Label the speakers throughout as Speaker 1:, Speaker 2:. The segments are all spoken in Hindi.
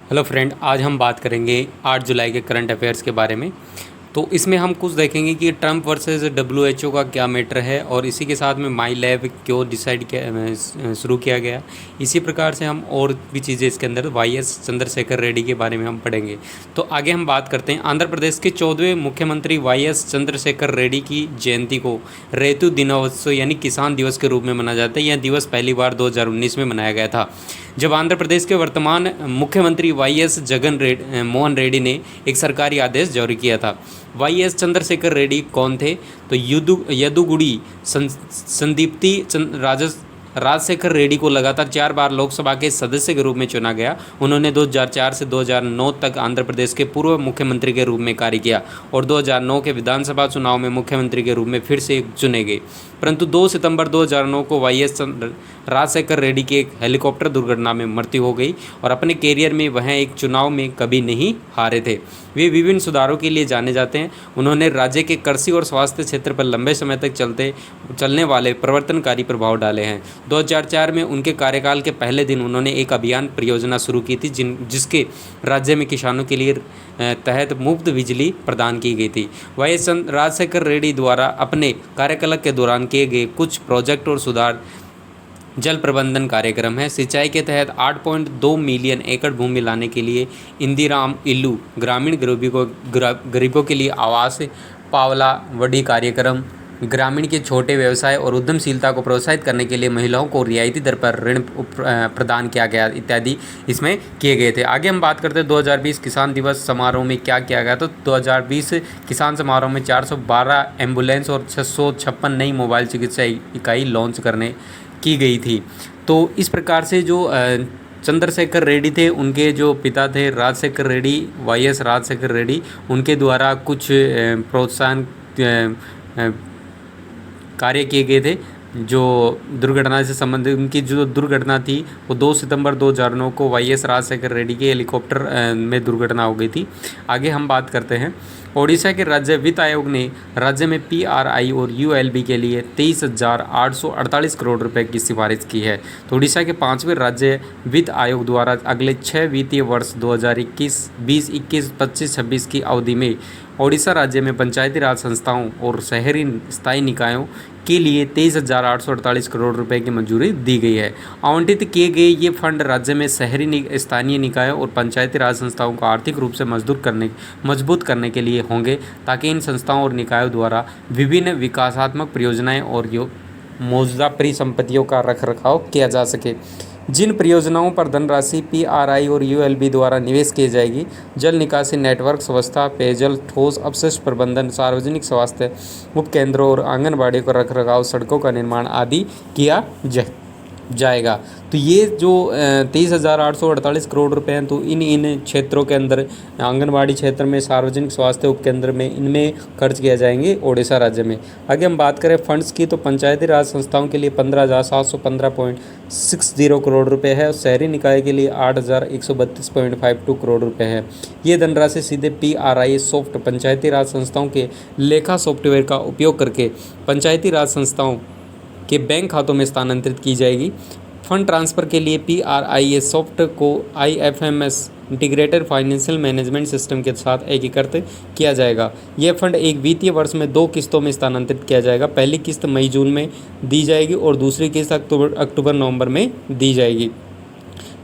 Speaker 1: हेलो फ्रेंड, आज हम बात करेंगे 8 जुलाई के करंट अफेयर्स के बारे में। तो इसमें हम कुछ देखेंगे कि ट्रंप वर्सेस डब्ल्यूएचओ का क्या मैटर है और इसी के साथ में माई लैब क्यों डिसाइड किया शुरू किया गया। इसी प्रकार से हम और भी चीज़ें इसके अंदर वाईएस चंद्रशेखर रेड्डी के बारे में हम पढ़ेंगे। तो आगे हम बात करते हैं। आंध्र प्रदेश के 14वें मुख्यमंत्री वाईएस चंद्रशेखर रेड्डी की जयंती को रैतु दिनोत्सव यानी किसान दिवस के रूप में मनाया जाता है। यह दिवस पहली बार 2019 में मनाया गया था, जब आंध्र प्रदेश के वर्तमान मुख्यमंत्री वाईएस मोहन रेड्डी ने एक सरकारी आदेश जारी किया था। वाईएस चंद्रशेखर रेड्डी कौन थे? तो यदुगुड़ी संदीप्ति राजशेखर रेड्डी को लगातार 4 बार लोकसभा के सदस्य के रूप में चुना गया। उन्होंने 2004 से 2009 तक आंध्र प्रदेश के पूर्व मुख्यमंत्री के रूप में कार्य किया और 2009 के विधानसभा चुनाव में मुख्यमंत्री के रूप में फिर से चुने गए। परंतु 2 सितंबर 2009 को वाईएस राजशेखर रेड्डी की एक हेलीकॉप्टर दुर्घटना में मृत्यु हो गई और अपने कैरियर में वह एक चुनाव में कभी नहीं हारे थे। वे विभिन्न सुधारों के लिए जाने जाते हैं। उन्होंने राज्य के कृषि और स्वास्थ्य क्षेत्र पर लंबे समय तक चलने वाले परिवर्तनकारी प्रभाव डाले हैं। 2004 में उनके कार्यकाल के पहले दिन उन्होंने एक अभियान परियोजना शुरू की थी जिसके राज्य में किसानों के लिए तहत मुफ्त बिजली प्रदान की गई थी। वाईएस राजशेखर रेड्डी द्वारा अपने कार्यकाल के दौरान किए गए कुछ प्रोजेक्ट और सुधार जल प्रबंधन कार्यक्रम है। सिंचाई के तहत 8.2 मिलियन एकड़ भूमि लाने के लिए इंदिराम इल्लू ग्रामीण गरीबों के लिए आवास, पावला वडी कार्यक्रम, ग्रामीण के छोटे व्यवसाय और उद्यमशीलता को प्रोत्साहित करने के लिए महिलाओं को रियायती दर पर ऋण प्रदान किया गया इत्यादि इसमें किए गए थे। आगे हम बात करते हैं 2020 किसान दिवस समारोह में क्या किया गया। तो 2020 किसान समारोह में 412 एम्बुलेंस और 656 नई मोबाइल चिकित्सा इकाई लॉन्च करने की गई थी। तो इस प्रकार से जो चंद्रशेखर रेड्डी थे, उनके जो पिता थे राजशेखर रेड्डी, वाईएस राजशेखर रेड्डी, उनके द्वारा कुछ प्रोत्साहन कार्य किए गए थे। जो दुर्घटना से संबंधित उनकी जो दुर्घटना थी वो 2 सितंबर 2009 को वाईएस राजशेखर रेड्डी के हेलीकॉप्टर में दुर्घटना हो गई थी। आगे हम बात करते हैं। ओडिशा के राज्य वित्त आयोग ने राज्य में पीआरआई और यूएलबी के लिए 23,848 करोड़ रुपए की सिफारिश की है। तो ओडिशा के 5वें राज्य वित्त आयोग द्वारा अगले 6 वित्तीय वर्ष 2021, 20, 21, 25, 26 की अवधि में ओडिशा राज्य में पंचायती राज संस्थाओं और शहरी स्थायी निकायों के लिए 23,848 करोड़ रुपए की मंजूरी दी गई है। आवंटित किए गए ये फंड राज्य में शहरी स्थानीय निकायों और पंचायती राज संस्थाओं को आर्थिक रूप से मजबूत करने के लिए होंगे, ताकि इन संस्थाओं और निकायों द्वारा विभिन्न विकासात्मक परियोजनाएं और मौजूदा परिसंपत्तियों का रखरखाव किया जा सके। जिन परियोजनाओं पर धनराशि पीआरआई और यूएलबी द्वारा निवेश की जाएगी, जल निकासी नेटवर्क व्यवस्था, पेयजल, ठोस अपशिष्ट प्रबंधन, सार्वजनिक स्वास्थ्य उपकेंद्रों और आंगनबाड़ी का रखरखाव, सड़कों का निर्माण आदि किया जाएगा। तो ये जो 23,848 करोड़ रुपए हैं, तो इन क्षेत्रों के अंदर आंगनबाड़ी क्षेत्र में, सार्वजनिक स्वास्थ्य उपकेंद्र में, इनमें खर्च किया जाएंगे ओडिशा राज्य में। आगे हम बात करें फंड्स की, तो पंचायती राज संस्थाओं के लिए 15,715.60 करोड़ रुपए है और शहरी निकाय के लिए 8,132.52 करोड़ रुपए है। ये धनराशि सीधे पीआरआई सॉफ्ट पंचायती राज संस्थाओं के लेखा सॉफ्टवेयर का उपयोग करके पंचायती राज संस्थाओं के बैंक खातों में स्थानांतरित की जाएगी। फंड ट्रांसफ़र के लिए पीआरआई सॉफ्ट को IFMS integrated financial management system के साथ एकीकृत किया जाएगा। यह फंड एक वित्तीय वर्ष में 2 किस्तों में स्थानांतरित किया जाएगा। पहली किस्त मई जून में दी जाएगी और दूसरी किस्त अक्टूबर नवंबर में दी जाएगी।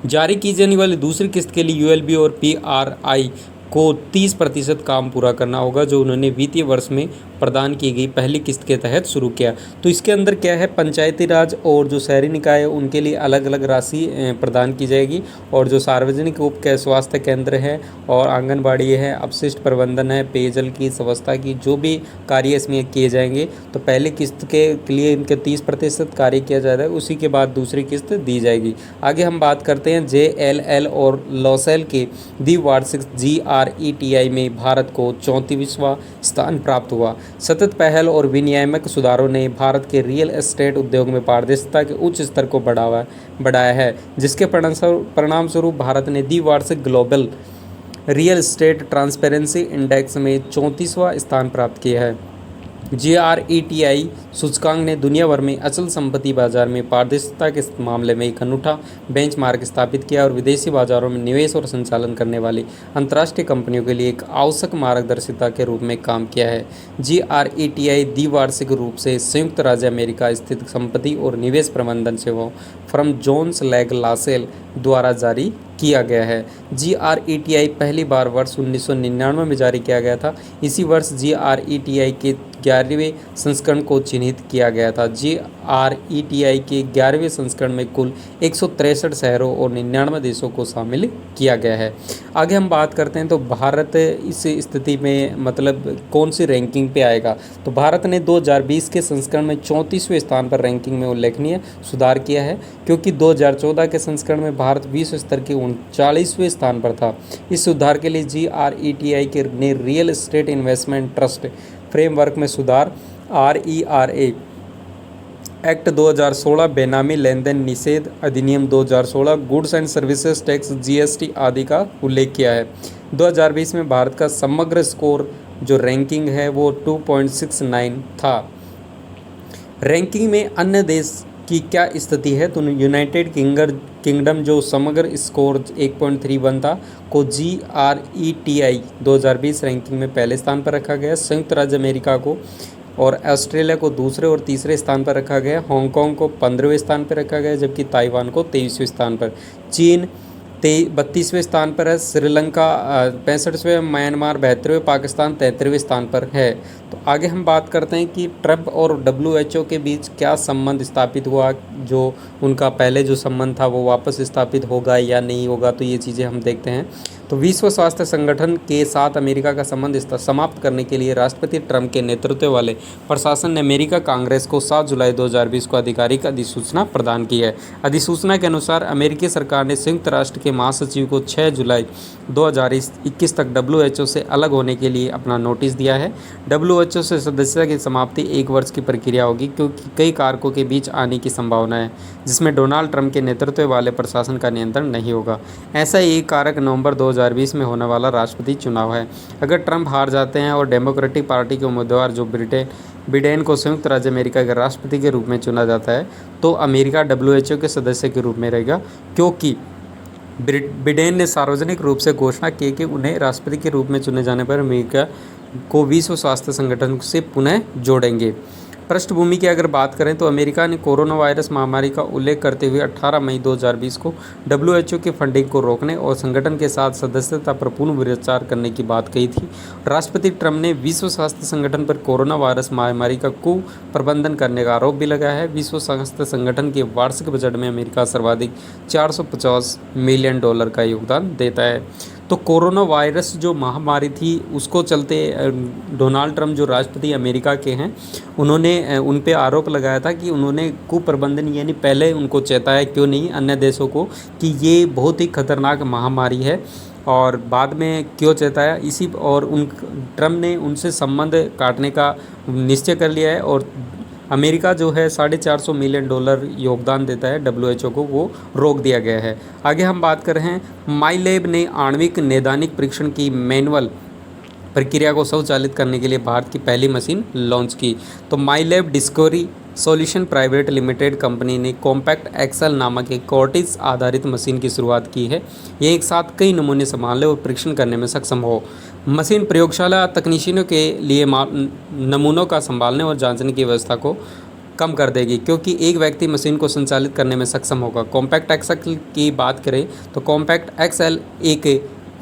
Speaker 1: जारी की जाने वाली दूसरी किस्त के लिए यूएलबी और पीआरआई को 30% काम पूरा करना होगा, जो उन्होंने वित्तीय वर्ष में प्रदान की गई पहली किस्त के तहत शुरू किया। तो इसके अंदर क्या है, पंचायती राज और जो शहरी निकाय है उनके लिए अलग अलग राशि प्रदान की जाएगी, और जो सार्वजनिक स्वास्थ्य केंद्र है और आंगनबाड़ी है, अपशिष्ट प्रबंधन है, पेयजल की व्यवस्था की जो भी कार्य इसमें किए जाएंगे, तो पहली किस्त के लिए इनके 30% कार्य किया जाएगा, उसी के बाद दूसरी किस्त दी जाएगी। आगे हम बात करते हैं JLL और लॉसेल के द्विवार्षिक GRETI में भारत को 34वां स्थान प्राप्त हुआ। सतत पहल और विनियामक सुधारों ने भारत के रियल एस्टेट उद्योग में पारदर्शिता के उच्च स्तर को बढ़ाया है, जिसके परिणाम स्वरूप भारत ने द्विवार्षिक global real estate transparency index में 34वां स्थान प्राप्त किया है। GRETI सूचकांक ने दुनिया भर में अचल संपत्ति बाजार में पारदर्शिता के मामले में एक अनूठा बेंचमार्क स्थापित किया और विदेशी बाजारों में निवेश और संचालन करने वाली अंतर्राष्ट्रीय कंपनियों के लिए एक आवश्यक मार्गदर्शिता के रूप में काम किया है। GRETI द्विवार्षिक रूप से संयुक्त राज्य अमेरिका स्थित संपत्ति और निवेश प्रबंधन सेवाओं फर्म जोन्स लैंग लासेल द्वारा जारी किया गया है। GRETI पहली बार वर्ष 1999 में जारी किया गया था। इसी वर्ष GRETI के 11वें संस्करण को चिन्हित किया गया था। GRETI के 11वें संस्करण में कुल 163 शहरों और 99 देशों को शामिल किया गया है। आगे हम बात करते हैं तो भारत इस स्थिति में मतलब कौन सी रैंकिंग पे आएगा। तो भारत ने 2020 के संस्करण में 34वें स्थान पर रैंकिंग में उल्लेखनीय सुधार किया है, क्योंकि 2014 के संस्करण में भारत विश्व स्तर के 39वें स्थान पर था। इस सुधार के लिए GRETI ने real estate investment trust framework में सुधार, RERA एक्ट 2016, बेनामी लेन देन निषेध अधिनियम 2016, goods and services tax GST आदि का उल्लेख किया है। 2020 में भारत का समग्र स्कोर जो रैंकिंग है वो 2.69 था। रैंकिंग में अन्य देश की क्या स्थिति है तो यूनाइटेड किंगडम जो समग्र स्कोर 1.31 था को GRETI 2020 रैंकिंग में पहले स्थान पर रखा गया। संयुक्त राज्य अमेरिका को और ऑस्ट्रेलिया को दूसरे और तीसरे स्थान पर रखा गया। हांगकांग को 15वें स्थान पर रखा गया, जबकि ताइवान को 23वें स्थान पर। चीन 32वें स्थान पर है। श्रीलंका 65वें, म्यांमार 72वें, पाकिस्तान 73वें स्थान पर है। तो आगे हम बात करते हैं कि ट्रंप और WHO के बीच क्या संबंध स्थापित हुआ, जो उनका पहले जो संबंध था वो वापस स्थापित होगा या नहीं होगा, तो ये चीज़ें हम देखते हैं। तो विश्व स्वास्थ्य संगठन के साथ अमेरिका का संबंध समाप्त करने के लिए राष्ट्रपति ट्रंप के नेतृत्व वाले प्रशासन ने अमेरिका कांग्रेस को 7 जुलाई 2020 को आधिकारिक अधिसूचना प्रदान की है। अधिसूचना के अनुसार अमेरिकी सरकार ने संयुक्त राष्ट्र के महासचिव को 6 जुलाई 2021 तक WHO से अलग होने के लिए अपना नोटिस दिया है। WHO से सदस्यता की समाप्ति 1 वर्ष की प्रक्रिया होगी, क्योंकि कई कारकों के बीच आने की संभावना है जिसमें डोनाल्ड ट्रंप के नेतृत्व वाले प्रशासन का नियंत्रण नहीं होगा। ऐसा ही एक कारक नवंबर 2020 में होने वाला राष्ट्रपति चुनाव है। अगर ट्रंप हार जाते हैं और डेमोक्रेटिक पार्टी के उम्मीदवार जो बिडेन को संयुक्त राज्य अमेरिका के राष्ट्रपति के रूप में चुना जाता है, तो अमेरिका WHO के सदस्य के रूप में रहेगा, क्योंकि बिडेन ने सार्वजनिक रूप से घोषणा की कि उन्हें राष्ट्रपति के रूप में चुने जाने पर अमेरिका को विश्व स्वास्थ्य संगठन से पुनः जोड़ेंगे। पृष्ठभूमि की अगर बात करें तो अमेरिका ने कोरोना वायरस महामारी का उल्लेख करते हुए 18 मई 2020 को WHO की फंडिंग को रोकने और संगठन के साथ सदस्यता पर पुनः विचार करने की बात कही थी। राष्ट्रपति ट्रंप ने विश्व स्वास्थ्य संगठन पर कोरोना वायरस महामारी का कुप्रबंधन करने का आरोप भी लगाया है। विश्व स्वास्थ्य संगठन के वार्षिक बजट में अमेरिका सर्वाधिक $450 मिलियन का योगदान देता है। तो कोरोना वायरस जो महामारी थी उसको चलते डोनाल्ड ट्रंप जो राष्ट्रपति अमेरिका के हैं, उन्होंने उन पे आरोप लगाया था कि उन्होंने कुप्रबंधन, यानी पहले उनको चेताया क्यों नहीं अन्य देशों को कि ये बहुत ही खतरनाक महामारी है, और बाद में क्यों चेताया इसी और ट्रंप ने उनसे संबंध काटने का निश्चय कर लिया है। और अमेरिका जो है $450 मिलियन योगदान देता है WHO को, वो रोक दिया गया है। आगे हम बात कर रहे हैं माईलैब ने आणविक नैदानिक परीक्षण की मैनुअल प्रक्रिया को स्वचालित करने के लिए भारत की पहली मशीन लॉन्च की। तो Mylab discovery solution private limited company ने कॉम्पैक्ट एक्सेल नामक एक कॉर्टिस आधारित मशीन की शुरुआत की है। यह एक साथ कई नमूने संभालने और परीक्षण करने में सक्षम हो। मशीन प्रयोगशाला तकनीशियनों के लिए नमूनों का संभालने और जांचने की व्यवस्था को कम कर देगी, क्योंकि एक व्यक्ति मशीन को संचालित करने में सक्षम होगा। कॉम्पैक्ट एक्सेल की बात करें तो कॉम्पैक्ट एक्सेल एक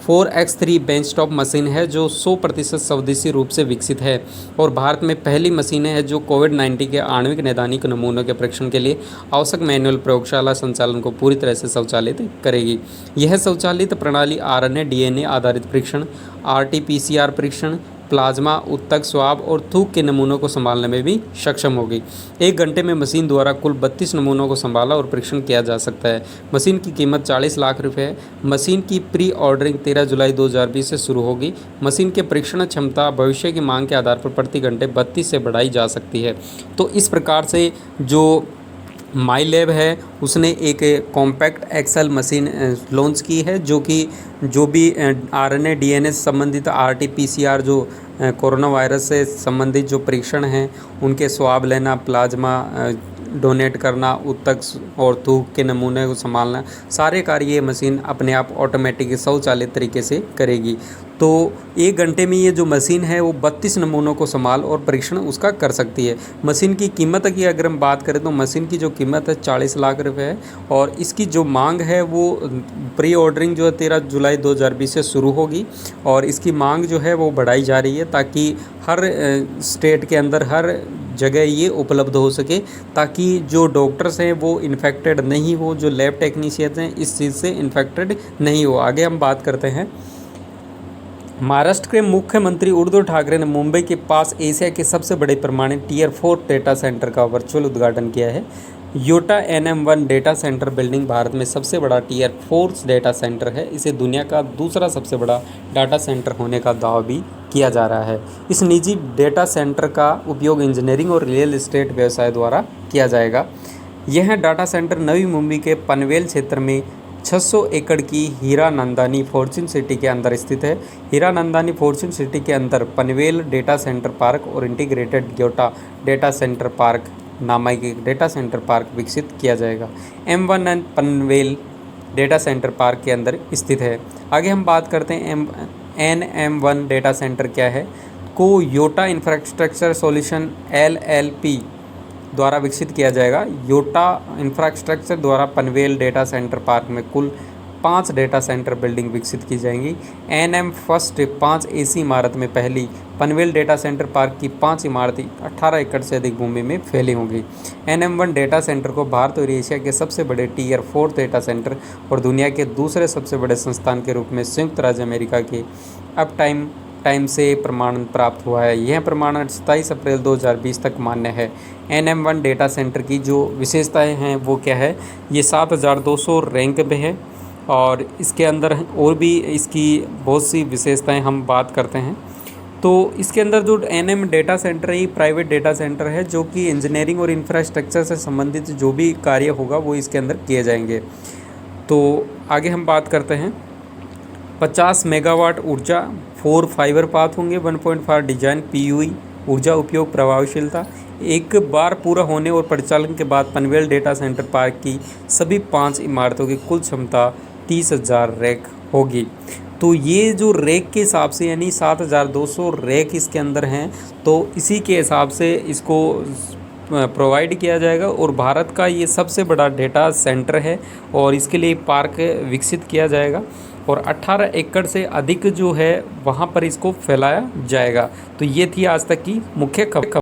Speaker 1: 4x3 बेंचटॉप मशीन है जो 100% स्वदेशी रूप से विकसित है और भारत में पहली मशीनें हैं जो कोविड-19 के आणविक नैदानिक नमूनों के परीक्षण के लिए आवश्यक मैनुअल प्रयोगशाला संचालन को पूरी तरह से स्वचालित करेगी। यह स्वचालित प्रणाली RNA DNA आधारित परीक्षण, RT-PCR परीक्षण, प्लाज्मा, उत्तक, स्वाब और थूक के नमूनों को संभालने में भी सक्षम होगी। 1 घंटे में मशीन द्वारा कुल 32 नमूनों को संभाला और परीक्षण किया जा सकता है। मशीन की कीमत 40 लाख रुपये है। मशीन की प्री ऑर्डरिंग 13 जुलाई 2020 से शुरू होगी। मशीन के परीक्षण क्षमता भविष्य की मांग के आधार पर प्रति घंटे 32 से बढ़ाई जा सकती है। तो इस प्रकार से जो माई लैब है उसने एक कॉम्पैक्ट एक्सेल मशीन लॉन्च की है, जो भी आरएनए डीएनए से संबंधित आरटी-पीसीआर जो कोरोना वायरस से संबंधित जो परीक्षण हैं उनके स्वाब लेना, प्लाज्मा डोनेट करना, ऊतक और थूक के नमूने को संभालना, सारे कार्य ये मशीन अपने आप ऑटोमेटिक स्वचालित तरीके से करेगी। तो 1 घंटे में ये जो मशीन है वो 32 नमूनों को संभाल और परीक्षण उसका कर सकती है। मशीन की कीमत की अगर हम बात करें तो मशीन की जो कीमत है 40 लाख रुपए है और इसकी जो मांग है वो प्री ऑर्डरिंग जो है 13 जुलाई 2020 से शुरू होगी और इसकी मांग जो है वो बढ़ाई जा रही है ताकि हर स्टेट के अंदर हर जगह ये उपलब्ध हो सके, ताकि जो डॉक्टर्स हैं वो इन्फेक्टेड नहीं हो, जो लैब टेक्नीशियंस हैं इस चीज़ से इन्फेक्टेड नहीं हो। आगे हम बात करते हैं। महाराष्ट्र के मुख्यमंत्री उद्धव ठाकरे ने मुंबई के पास एशिया के सबसे बड़े प्रमाणित टियर 4 डेटा सेंटर का वर्चुअल उद्घाटन किया है। Yotta NM1 data centre building Bharat में सबसे बड़ा टियर 4 डेटा सेंटर है। इसे दुनिया का दूसरा सबसे बड़ा डाटा सेंटर होने का दावा भी किया जा रहा है। इस निजी डेटा सेंटर का उपयोग इंजीनियरिंग और रियल एस्टेट व्यवसाय द्वारा किया जाएगा। यह डाटा सेंटर नवी मुंबई के पनवेल क्षेत्र में 600 एकड़ की हीरानंदानी फॉर्च्यून सिटी के अंदर स्थित है। हीरानंदानी फॉर्च्यून सिटी के अंदर पनवेल डेटा सेंटर पार्क और integrated Yotta data centre park नामक एक डेटा सेंटर पार्क विकसित किया जाएगा। M1 Panvel data centre park के अंदर स्थित है। आगे हम बात करते हैं NM1 डेटा सेंटर क्या है। को योटा इंफ्रास्ट्रक्चर सॉल्यूशन LLP द्वारा विकसित किया जाएगा। योटा इंफ्रास्ट्रक्चर द्वारा पनवेल डेटा सेंटर पार्क में कुल 5 डेटा सेंटर बिल्डिंग विकसित की जाएंगी। NM फर्स्ट 5 AC इमारत में पहली पनवेल डेटा सेंटर पार्क की 5 इमारतें 18 एकड़ से अधिक भूमि में फैली होंगी। NM1 डेटा सेंटर को भारत और एशिया के सबसे बड़े टियर 4 डेटा सेंटर और दुनिया के दूसरे सबसे बड़े संस्थान के रूप में संयुक्त राज्य अमेरिका के अप टाइम से प्रमाणन प्राप्त हुआ है। यह प्रमाणन 27 अप्रैल 2020 तक मान्य है। NM1 डेटा सेंटर की जो विशेषताएं हैं वो क्या है, ये 7200 रैंक में है और इसके अंदर और भी इसकी बहुत सी विशेषताएं हम बात करते हैं। तो इसके अंदर जो NM डेटा सेंटर है ये प्राइवेट डेटा सेंटर है जो कि इंजीनियरिंग और इंफ्रास्ट्रक्चर से संबंधित जो भी कार्य होगा वो इसके अंदर किए जाएंगे। तो आगे हम बात करते हैं। 50 मेगावाट ऊर्जा 4 फाइबर पाथ होंगे। 1.5 डिजाइन PUE ऊर्जा उपयोग प्रभावशीलता। एक बार पूरा होने और परिचालन के बाद पनवेल डेटा सेंटर पार्क की सभी 5 इमारतों की कुल क्षमता 30,000 रैक होगी। तो ये जो रैक के हिसाब से यानी 7,200 रैक इसके अंदर हैं, तो इसी के हिसाब से इसको प्रोवाइड किया जाएगा और भारत का ये सबसे बड़ा डेटा सेंटर है और इसके लिए पार्क विकसित किया जाएगा और 18 एकड़ से अधिक जो है वहाँ पर इसको फैलाया जाएगा। तो ये थी आज तक की मुख्य खबर।